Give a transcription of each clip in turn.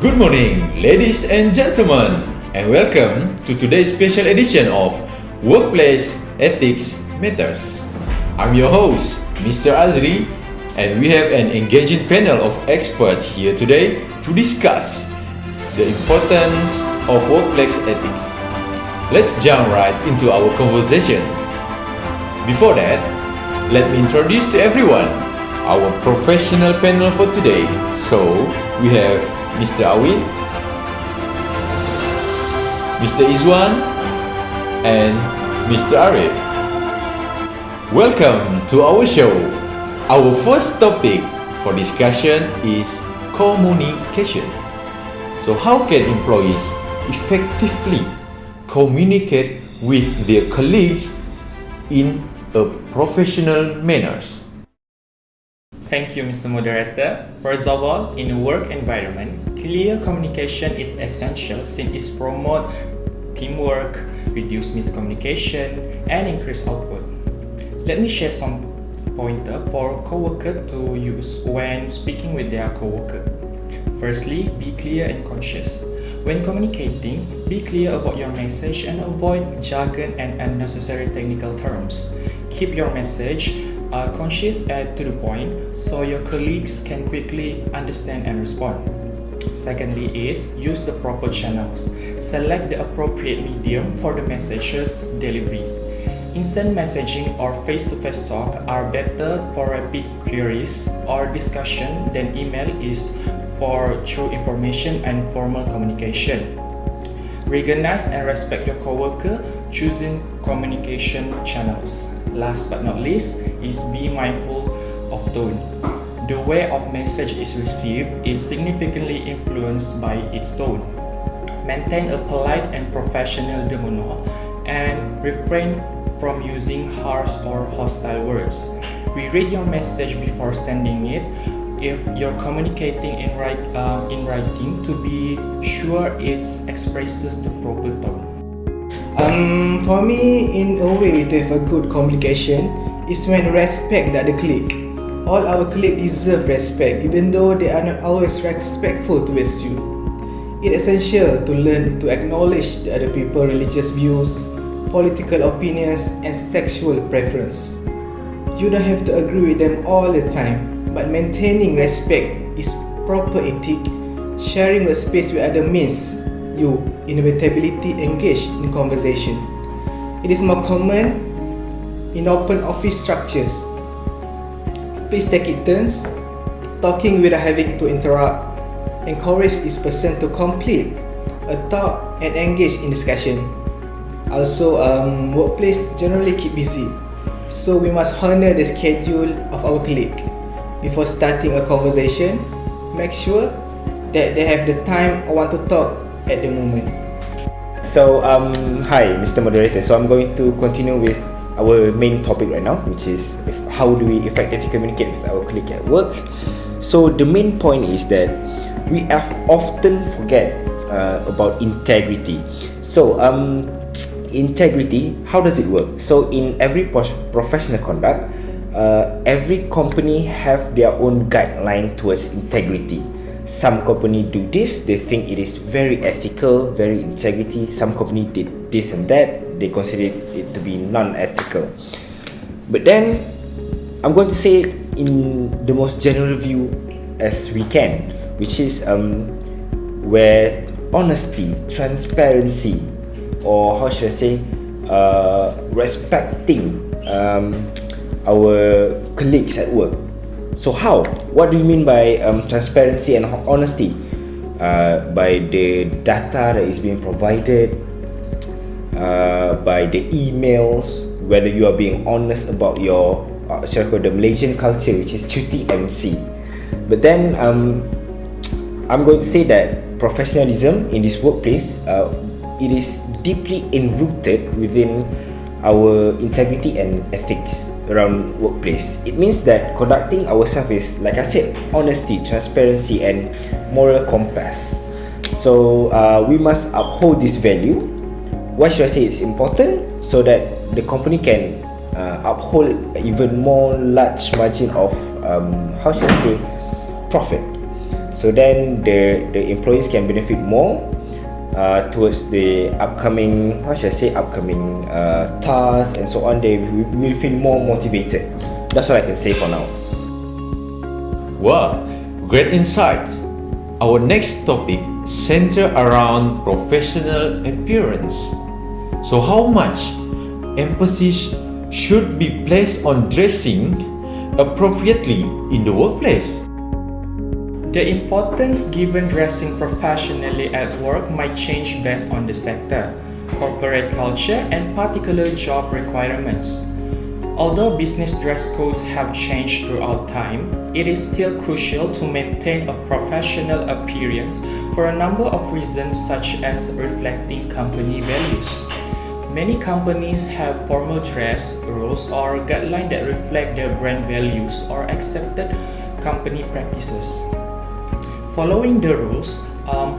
Good morning, ladies and gentlemen, and welcome to today's special edition of Workplace Ethics Matters. I'm your host, Mr. Azri, and we have an engaging panel of experts here today to discuss the importance of workplace ethics. Let's jump right into our conversation. Before that, let me introduce to everyone our professional panel for today. So, we have Mr. Awin, Mr. Izwan, and Mr. Arif. Welcome to our show. Our first topic for discussion is communication. So how can employees effectively communicate with their colleagues in a professional manner? Thank you, Mr. Moderator. First of all, in a work environment, clear communication is essential since it promotes teamwork, reduce miscommunication, and increase output. Let me share some pointers for coworkers to use when speaking with their coworker. Firstly, be clear and conscious. When communicating, be clear about your message and avoid jargon and unnecessary technical terms. Keep your message conscious and to the point so your colleagues can quickly understand and respond. Secondly is use the proper channels. Select the appropriate medium for the message's delivery. Instant messaging or face-to-face talk are better for rapid queries or discussion than email is for true information and formal communication. Recognize and respect your coworker, choosing communication channels. Last but not least is be mindful of tone. The way of message is received is significantly influenced by its tone. Maintain a polite and professional demeanor and refrain from using harsh or hostile words. Reread your message before sending it if you're communicating in writing to be sure it expresses the proper tone. For me, in a way to have a good communication is when respect the other colleague. All our colleagues deserve respect even though they are not always respectful towards you. It's essential to learn to acknowledge the other people's religious views, political opinions, and sexual preference. You don't have to agree with them all the time, but maintaining respect is proper ethic. Sharing a space with others means you inevitably engage in conversation. It is more common in open office structures. Please take it turns, talking without having to interrupt. Encourage each person to complete a thought and engage in discussion. Also, workplace generally keep busy, so we must honor the schedule of our colleague. Before starting a conversation, make sure that they have the time or want to talk at the moment. So, hi, Mr. Moderator. So, I'm going to continue with our main topic right now, which is how do we effectively communicate with our colleague at work. So, the main point is that we often forget about integrity. So, integrity, how does it work? So, in every professional conduct, every company have their own guideline towards integrity. Some company do this, they think it is very ethical, very integrity. Some company did this and that, they consider it to be non-ethical. But then, I'm going to say it in the most general view as we can, which is where honesty, transparency, or how should I say, respecting our colleagues at work. So how? What do you mean by transparency and honesty? By the data that is being provided, by the emails, whether you are being honest about your the Malaysian culture, which is cuti MC. But then I'm going to say that professionalism in this workplace, it is deeply enrooted within our integrity and ethics around workplace. It means that conducting ourselves is, like I said, honesty, transparency, and moral compass. So we must uphold this value. Why should I say it's important? So that the company can even more large margin of how should I say, profit. So then the employees can benefit more towards the upcoming, tasks and so on. They will feel more motivated. That's what I can say for now. Wow, great insights. Our next topic centers around professional appearance. So how much emphasis should be placed on dressing appropriately in the workplace? The importance given dressing professionally at work might change based on the sector, corporate culture, and particular job requirements. Although business dress codes have changed throughout time, it is still crucial to maintain a professional appearance for a number of reasons, such as reflecting company values. Many companies have formal dress rules or guidelines that reflect their brand values or accepted company practices. Following the rules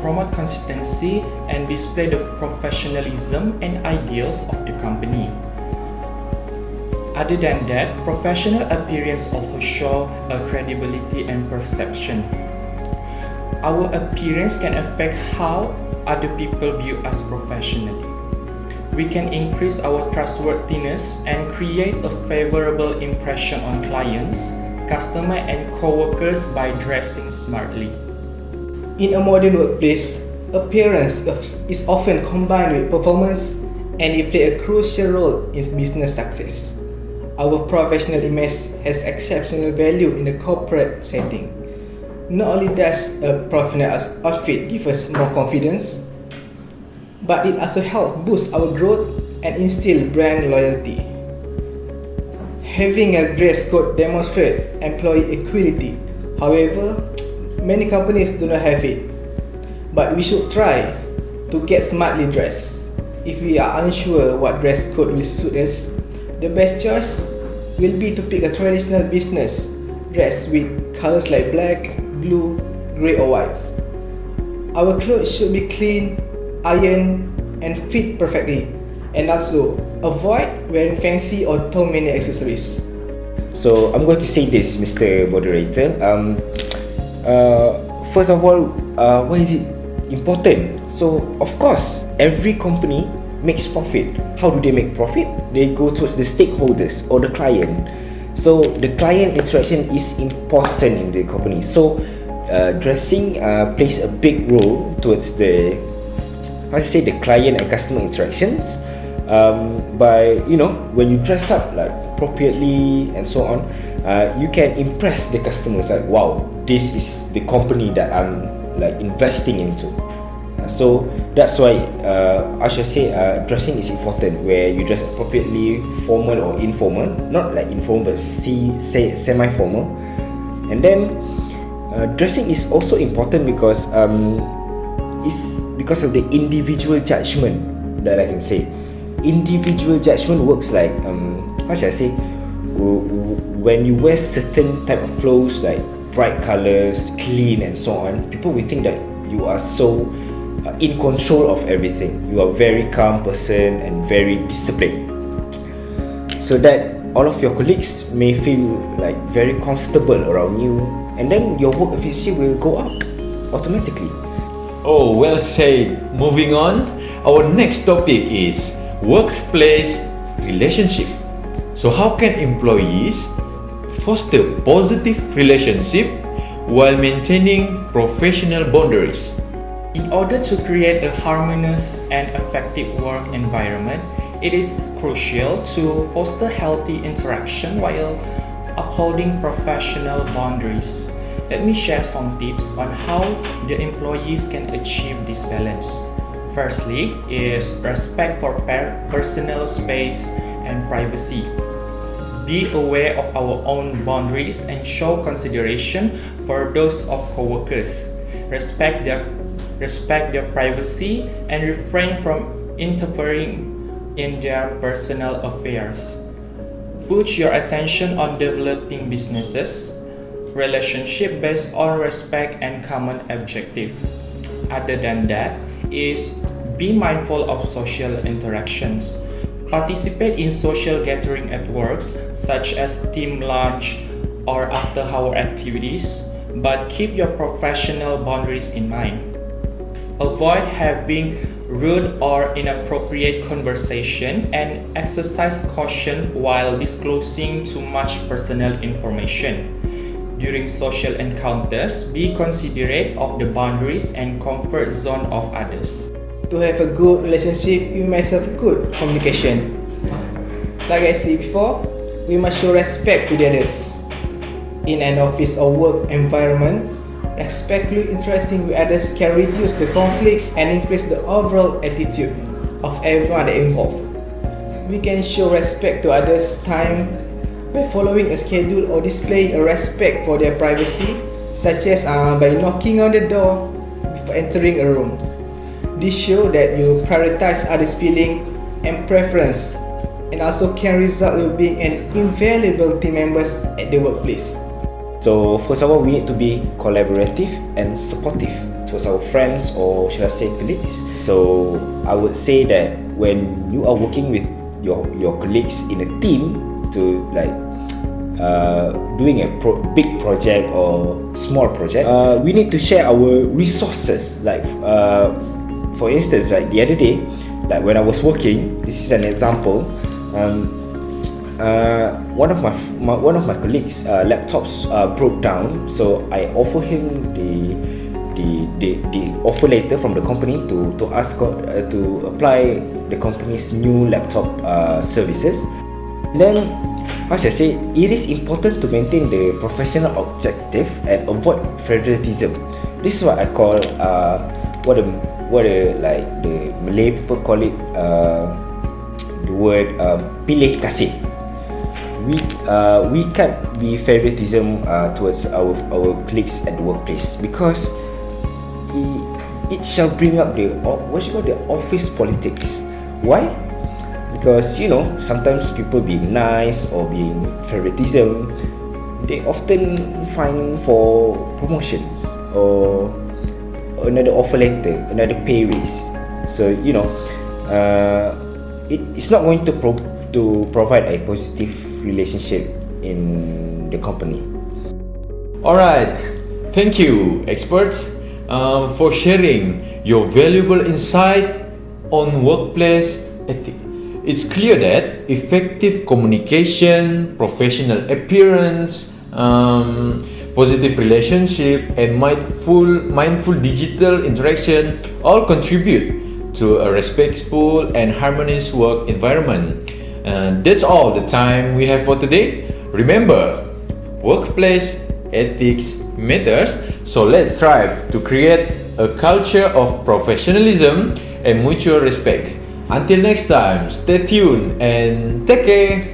promote consistency and display the professionalism and ideals of the company. Other than that, professional appearance also show a credibility and perception. Our appearance can affect how other people view us professionally. We can increase our trustworthiness and create a favorable impression on clients, customers, and co-workers by dressing smartly. In a modern workplace, appearance is often combined with performance, and it plays a crucial role in business success. Our professional image has exceptional value in a corporate setting. Not only does a professional outfit give us more confidence, but it also helps boost our growth and instill brand loyalty. Having a dress code demonstrates employee equality. However, many companies do not have it, but we should try to get smartly dressed. If we are unsure what dress code will suit us, the best choice will be to pick a traditional business dress with colors like black, blue, grey or white. Our clothes should be clean, ironed, and fit perfectly, and also avoid wearing fancy or too many accessories. So I'm going to say this, Mr. Moderator. First of all, why is it important? So of course, every company makes profit. How do they make profit? They go towards the stakeholders or the client. So the client interaction is important in the company. So dressing plays a big role towards the the client and customer interactions. By when you dress up like appropriately and so on, you can impress the customers like, wow, this is the company that I'm like investing into. So that's why dressing is important, where you dress appropriately, formal or informal, not like informal but semi-formal. And then dressing is also important because it's because of the individual judgment that I can say. Individual judgment works like when you wear certain type of clothes like bright colors, clean and so on, people will think that you are so in control of everything. You are a very calm person and very disciplined, so that all of your colleagues may feel like very comfortable around you, and then your work efficiency will go up automatically. Oh, well said. Moving on, our next topic is workplace relationship. So how can employees foster positive relationship while maintaining professional boundaries? In order to create a harmonious and effective work environment, it is crucial to foster healthy interaction while upholding professional boundaries. Let me share some tips on how the employees can achieve this balance. Firstly is respect for personal space and privacy. Be aware of our own boundaries and show consideration for those of coworkers. Respect their privacy and refrain from interfering in their personal affairs. Put your attention on developing businesses, relationship based on respect and common objective. Other than that is be mindful of social interactions. Participate in social gathering at works such as team lunch or after-hour activities. but keep your professional boundaries in mind. Avoid having rude or inappropriate conversation and exercise caution while disclosing too much personal information. During social encounters, be considerate of the boundaries and comfort zone of others. To have a good relationship, you must have good communication. Like I said before, we must show respect to the others. In an office or work environment, respectfully interacting with others can reduce the conflict and increase the overall attitude of everyone involved. We can show respect to others' time by following a schedule or displaying a respect for their privacy, such as by knocking on the door before entering a room. This shows that you prioritize others' feeling and preference, and also can result in being an invaluable team members at the workplace. So first of all, we need to be collaborative and supportive towards our friends, or should I say colleagues. So I would say that when you are working with your colleagues in a team to like doing a big project or small project, we need to share our resources. Like for instance, like the other day, like when I was working, this is an example. One of my colleagues' laptops broke down, so I offer him the offer letter from the company to ask to apply the company's new laptop services. Then, how should I say, it is important to maintain the professional objective and avoid favoritism. This is what I call what like the Malay people call it the word pilih kasih. We can't be favoritism towards our colleagues at the workplace, because it shall bring up the office politics. Why? Because sometimes people being nice or being favoritism, they often find for promotions or another offer letter, another pay raise. So it's not going to provide a positive relationship in the company. Alright, thank you experts for sharing your valuable insight on workplace ethics. It's clear that effective communication, professional appearance, positive relationship, and mindful digital interaction all contribute to a respectful and harmonious work environment. And that's all the time we have for today. Remember, workplace ethics matters, so let's strive to create a culture of professionalism and mutual respect. Until next time, stay tuned and take care.